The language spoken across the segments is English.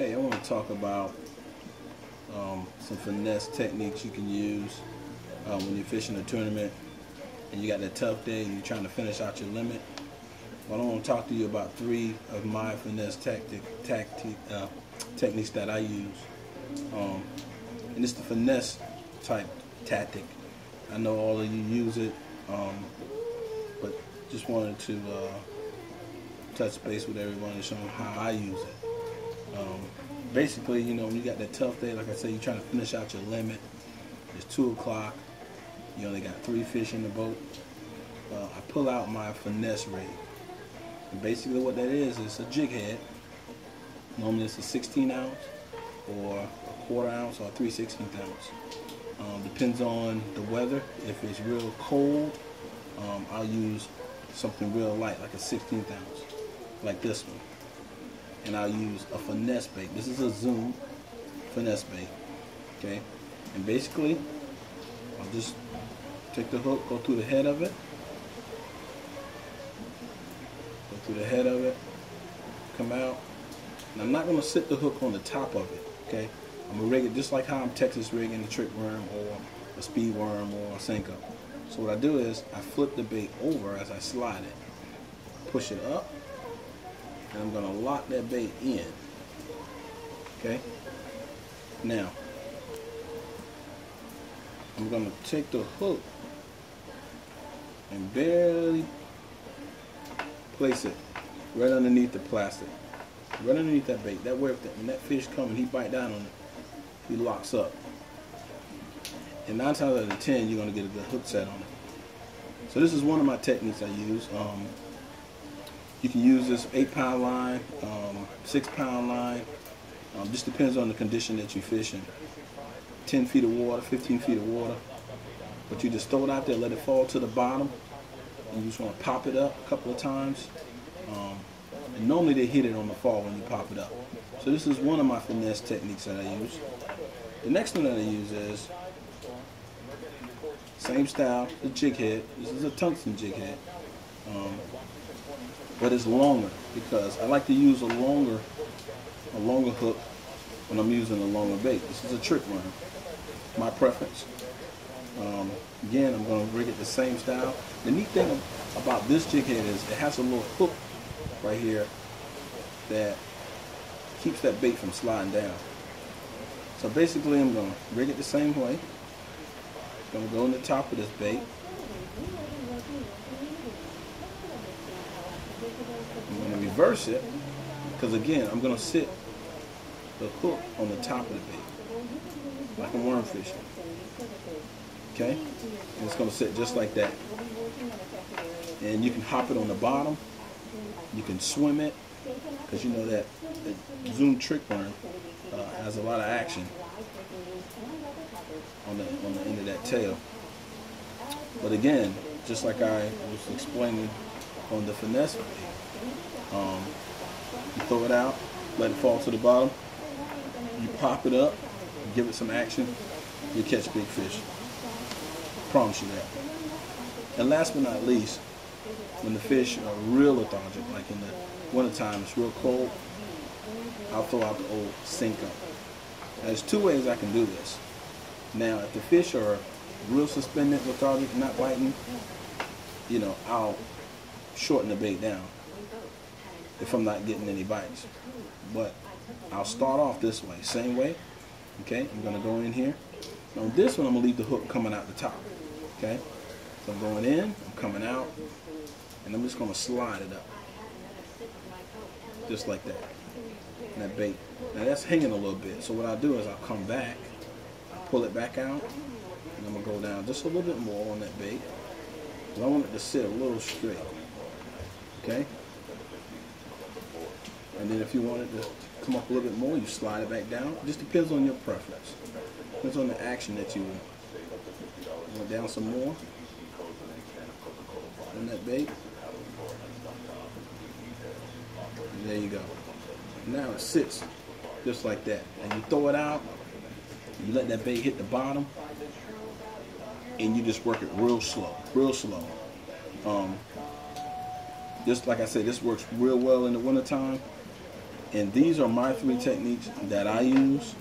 Hey, I want to talk about some finesse techniques you can use when you're fishing a tournament and you got that tough day and you're trying to finish out your limit. Well, I want to talk to you about 3 of my finesse techniques that I use. And it's the finesse type tactic. I know all of you use it, but just wanted to touch base with everyone and show them how I use it. Basically, you know, when you got that tough day, like I said, you're trying to finish out your limit. It's 2 o'clock. You only got 3 fish in the boat. I pull out my finesse rig. And basically what that is a jig head. Normally it's a 16 ounce or a 1/4 ounce or a 3/16 ounce. Depends on the weather. If it's real cold, I'll use something real light, like a 16th ounce, like this one. And I'll use a finesse bait. This is a Zoom finesse bait, okay? And basically, I'll just take the hook, go through the head of it, come out. And I'm not gonna sit the hook on the top of it, okay? I'm gonna rig it just like how I'm Texas rigging a trick worm or a speed worm or a Senko. So what I do is I flip the bait over as I slide it, push it up, and I'm going to lock that bait in. Okay? Now, I'm going to take the hook and barely place it right underneath the plastic. Right underneath that bait. That way, when that fish comes and he bites down on it, he locks up. And 9 times out of 10, you're going to get a good hook set on it. So this is one of my techniques I use. You can use this 8-pound line, 6-pound line. Just depends on the condition that you're fishing. 10 feet of water, 15 feet of water. But you just throw it out there, let it fall to the bottom. And you just want to pop it up a couple of times. And normally they hit it on the fall when you pop it up. So this is one of my finesse techniques that I use. The next one that I use is same style, the jig head. This is a tungsten jig head. But it's longer because I like to use a longer hook when I'm using a longer bait. This is a trick worm, my preference. Again, I'm going to rig it the same style. The neat thing about this jig head is it has a little hook right here that keeps that bait from sliding down. So basically I'm going to rig it the same way. I'm going to go in the top of this bait. I'm going to reverse it because again I'm going to sit the hook on the top of the bait like a worm fishing. Okay? And it's going to sit just like that. And you can hop it on the bottom. You can swim it because you know that Zoom trick worm has a lot of action on the end of that tail. But again, just like I was explaining on the finesse bait, you throw it out, let it fall to the bottom, you pop it up, give it some action, you catch big fish. Promise you that. And last but not least, when the fish are real lethargic, like in the wintertime, it's real cold, I'll throw out the old Senko. Now, there's 2 ways I can do this. Now, if the fish are real suspended, lethargic, not biting, you know, I'll shorten the bait down if I'm not getting any bites. But I'll start off this way, same way. Okay, I'm going to go in here. Now, on this one, I'm going to leave the hook coming out the top. Okay, so I'm going in, I'm coming out, and I'm just going to slide it up. Just like that. And that bait. Now, that's hanging a little bit. So what I'll do is I'll come back, I'll pull it back out, and I'm going to go down just a little bit more on that bait. I want it to sit a little straight. Okay? And then if you want it to come up a little bit more, you slide it back down. It just depends on your preference. Depends on the action that you want. Down some more on that bait. And there you go. Now it sits just like that. And you throw it out, you let that bait hit the bottom, and you just work it real slow, real slow. Just like I said, this works real well in the wintertime. And these are my 3 techniques that I use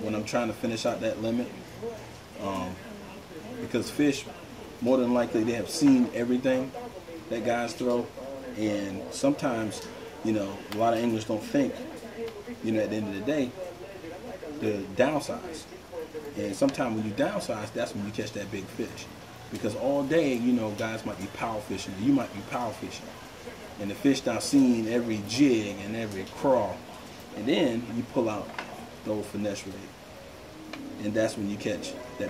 when I'm trying to finish out that limit. Because fish, more than likely, they have seen everything that guys throw. And sometimes, you know, a lot of anglers don't think, you know, at the end of the day, to downsize. And sometimes when you downsize, that's when you catch that big fish. Because all day, you know, guys might be power fishing. You might be power fishing. And the fish now seen every jig and every crawl. And then you pull out the old finesse rig. And that's when you catch that